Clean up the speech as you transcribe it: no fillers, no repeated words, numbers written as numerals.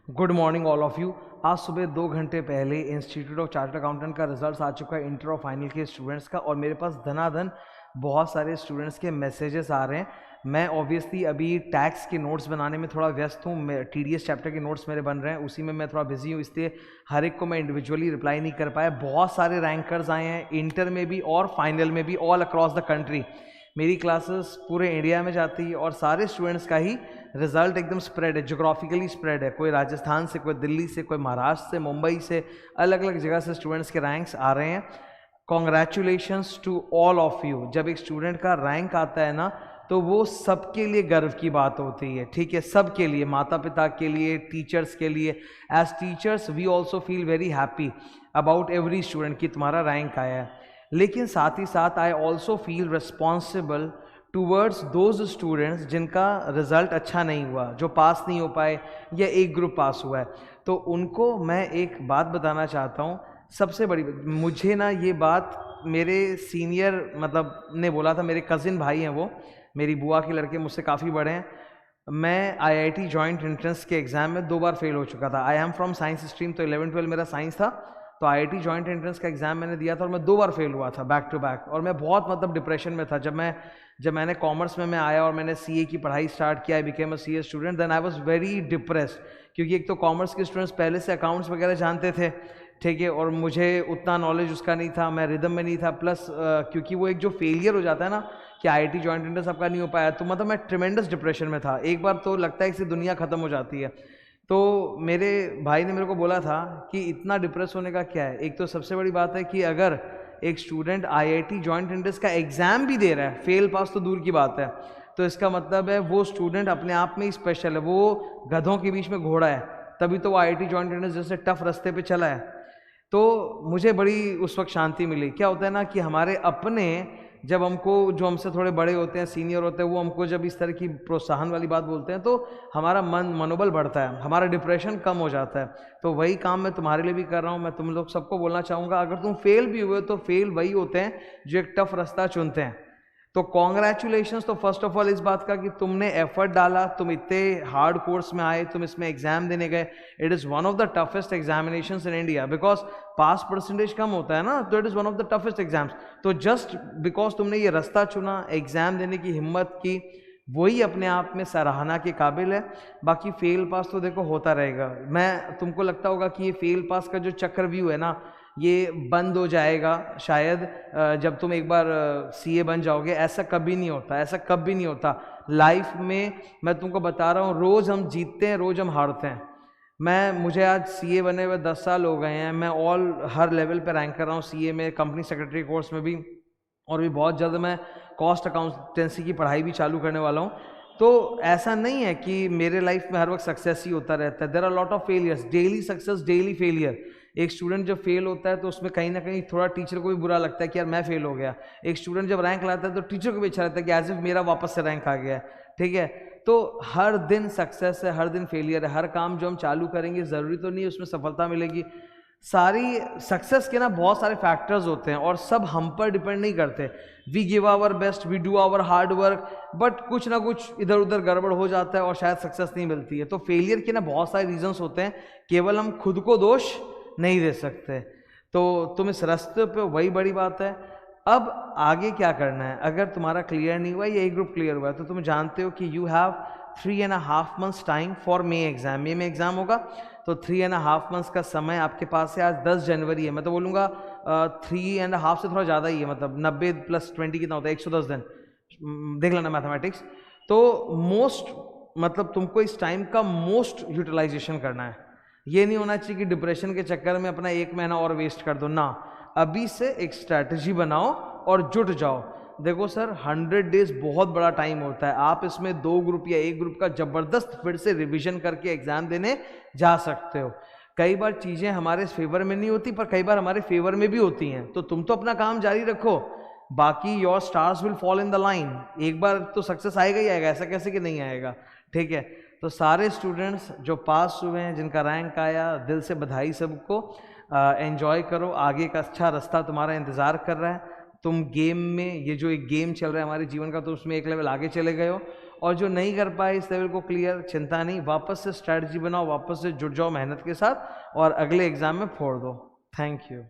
Good morning all of you. आज सुबह 2 घंटे पहले इंस्टीट्यूट ऑफ चार्टर्ड अकाउंटेंट का रिजल्ट आ चुका है इंटर और फाइनल के स्टूडेंट्स का, और मेरे पास धनाधन बहुत सारे स्टूडेंट्स के मैसेजेस आ रहे हैं। मैं ऑब्वियसली अभी टैक्स के नोट्स बनाने में थोड़ा व्यस्त हूँ, TDS चैप्टर के नोट्स मेरे बन रहे हैं, उसी में मैं थोड़ा बिजी हूँ, इसलिए हर एक को मैं इंडिविजुअली रिप्लाई नहीं कर पाया। बहुत सारे रैंकर्स आए हैं इंटर में भी और फाइनल में भी, ऑल अक्रॉस द कंट्री। मेरी क्लासेस पूरे इंडिया में जाती है और सारे स्टूडेंट्स का ही रिजल्ट एकदम स्प्रेड है, जोग्राफिकली स्प्रेड है। कोई राजस्थान से, कोई दिल्ली से, कोई महाराष्ट्र से, मुंबई से, अलग अलग जगह से स्टूडेंट्स के रैंक्स आ रहे हैं। Congratulations to all of you. जब एक स्टूडेंट का रैंक आता है ना, तो वो सबके लिए गर्व की बात होती है, ठीक है, सबके लिए, माता पिता के लिए, टीचर्स के लिए। As teachers we also feel very happy about every student कि तुम्हारा रैंक आया है। लेकिन साथ ही साथ I also feel responsible towards those students जिनका रिजल्ट अच्छा नहीं हुआ, जो पास नहीं हो पाए या एक ग्रुप पास हुआ है। तो उनको मैं एक बात बताना चाहता हूँ। सबसे बड़ी मुझे ना ये बात मेरे सीनियर ने बोला था, मेरे कज़िन भाई हैं, वो मेरी बुआ के लड़के, मुझसे काफ़ी बड़े हैं। मैं IIT जॉइंट एंट्रेंस के एग्ज़ाम में 2 बार फेल हो चुका था। I am from science stream, तो 11-12 मेरा साइंस था। तो IIT जॉइंट एंट्रेंस का एग्ज़ाम मैंने दिया था और मैं 2 बार फेल हुआ था बैक टू बैक, और मैं बहुत डिप्रेशन में था। जब मैंने कॉमर्स में मैं आया और मैंने CA की पढ़ाई स्टार्ट किया, I became a CA student, then I was very depressed, क्योंकि एक तो कॉमर्स के स्टूडेंट्स पहले से अकाउंट्स वगैरह जानते थे, ठीक है, और मुझे उतना नॉलेज उसका नहीं था, मैं रिदम में नहीं था। प्लस क्योंकि वो एक जो फेलियर हो जाता है ना कि IIT जॉइंट एंट्रेंस आपका नहीं हो पाया, तो मैं ट्रिमेंडस डिप्रेशन में था। एक बार तो लगता है कि दुनिया ख़त्म हो जाती है। तो मेरे भाई ने मेरे को बोला था कि इतना डिप्रेस होने का क्या है। एक तो सबसे बड़ी बात है कि अगर एक स्टूडेंट IIT जॉइंट एंट्रेंस का एग्ज़ाम भी दे रहा है, फेल पास तो दूर की बात है, तो इसका मतलब है वो स्टूडेंट अपने आप में ही स्पेशल है, वो गधों के बीच में घोड़ा है, तभी तो वो IIT जॉइंट एंट्रेंस जैसे टफ रास्ते पे चला है। तो मुझे बड़ी उस वक्त शांति मिली। क्या होता है ना कि हमारे अपने, जब हमको, जो हमसे थोड़े बड़े होते हैं, सीनियर होते हैं, वो हमको जब इस तरह की प्रोत्साहन वाली बात बोलते हैं, तो हमारा मनोबल बढ़ता है, हमारा डिप्रेशन कम हो जाता है। तो वही काम मैं तुम्हारे लिए भी कर रहा हूँ। मैं तुम लोग सबको बोलना चाहूँगा, अगर तुम फेल भी हुए तो फेल वही होते हैं जो एक टफ रास्ता चुनते हैं। तो कॉन्ग्रेचुलेशंस तो फर्स्ट ऑफ ऑल इस बात का कि तुमने एफर्ट डाला, तुम इतने हार्ड कोर्स में आए, तुम इसमें एग्जाम देने गए। It is one of the toughest examinations in India, because pass percentage कम होता है ना, तो it is one of the toughest exams. तो जस्ट बिकॉज तुमने ये रास्ता चुना, एग्जाम देने की हिम्मत की, वही अपने आप में सराहना के काबिल है। बाकी फेल पास तो देखो होता रहेगा। मैं तुमको लगता होगा कि ये फेल पास का जो चक्रव्यूह है ना, ये बंद हो जाएगा शायद जब तुम एक बार CA बन जाओगे। ऐसा कभी नहीं होता, ऐसा कभी नहीं होता लाइफ में। मैं तुमको बता रहा हूँ, रोज़ हम जीतते हैं, रोज़ हम हारते हैं। मुझे आज CA बने हुए 10 साल हो गए हैं। मैं हर लेवल पे रैंक कर रहा हूँ CA में, कंपनी सेक्रेटरी कोर्स में भी, और भी बहुत जल्द मैं कॉस्ट अकाउंटेंसी की पढ़ाई भी चालू करने वाला हूँ। तो ऐसा नहीं है कि मेरे लाइफ में हर वक्त सक्सेस ही होता रहता है। There are lot of failures, daily success, daily failure. एक स्टूडेंट जब फेल होता है तो उसमें कहीं ना कहीं थोड़ा टीचर को भी बुरा लगता है कि यार मैं फेल हो गया। एक स्टूडेंट जब रैंक लाता है तो टीचर को भी अच्छा लगता है कि एज इफ मेरा वापस से रैंक आ गया है, ठीक है। तो हर दिन सक्सेस है, हर दिन फेलियर है। हर काम जो हम चालू करेंगे ज़रूरी तो नहीं उसमें सफलता मिलेगी। सारी सक्सेस के ना बहुत सारे फैक्टर्स होते हैं और सब हम पर डिपेंड नहीं करते। We give our best, we do our hard work, but कुछ ना कुछ इधर उधर गड़बड़ हो जाता है और शायद सक्सेस नहीं मिलती है। तो फेलियर के ना बहुत सारे रीजंस होते हैं, केवल हम खुद को दोष नहीं दे सकते। तो तुम इस रास्ते पे, वही बड़ी बात है। अब आगे क्या करना है? अगर तुम्हारा क्लियर नहीं हुआ या एक ग्रुप क्लियर हुआ है, तो तुम जानते हो कि you have 3.5 months time for May exam. May में एग्जाम होगा, तो 3.5 months का समय आपके पास है। आज 10 जनवरी है, मैं तो बोलूँगा 3.5 से थोड़ा ज़्यादा ही है, मतलब 90 + 20 कितना होता है, 110 दिन। देख लेना मैथमेटिक्स। तो तुमको इस टाइम का मोस्ट यूटिलाइजेशन करना है। ये नहीं होना चाहिए कि डिप्रेशन के चक्कर में अपना 1 महीना और वेस्ट कर दो ना। अभी से एक स्ट्रैटेजी बनाओ और जुट जाओ। देखो सर, 100 डेज बहुत बड़ा टाइम होता है। आप इसमें 2 ग्रुप या 1 ग्रुप का जबरदस्त फिर से रिवीजन करके एग्जाम देने जा सकते हो। कई बार चीजें हमारे फेवर में नहीं होती, पर कई बार हमारे फेवर में भी होती हैं। तो तुम तो अपना काम जारी रखो, बाकी your stars will fall in the line. एक बार तो सक्सेस आएगा ही आएगा, ऐसा कैसे कि नहीं आएगा, ठीक है। तो सारे स्टूडेंट्स जो पास हुए हैं, जिनका रैंक आया, दिल से बधाई सबको। एंजॉय करो, आगे का अच्छा रास्ता तुम्हारा इंतज़ार कर रहा है। तुम गेम में, ये जो एक गेम चल रहा है हमारे जीवन का, तो उसमें एक लेवल आगे चले गए हो। और जो नहीं कर पाए इस लेवल को क्लियर, चिंता नहीं, वापस से स्ट्रैटेजी बनाओ, वापस से जुट जाओ मेहनत के साथ और अगले एग्जाम में फोड़ दो। Thank you.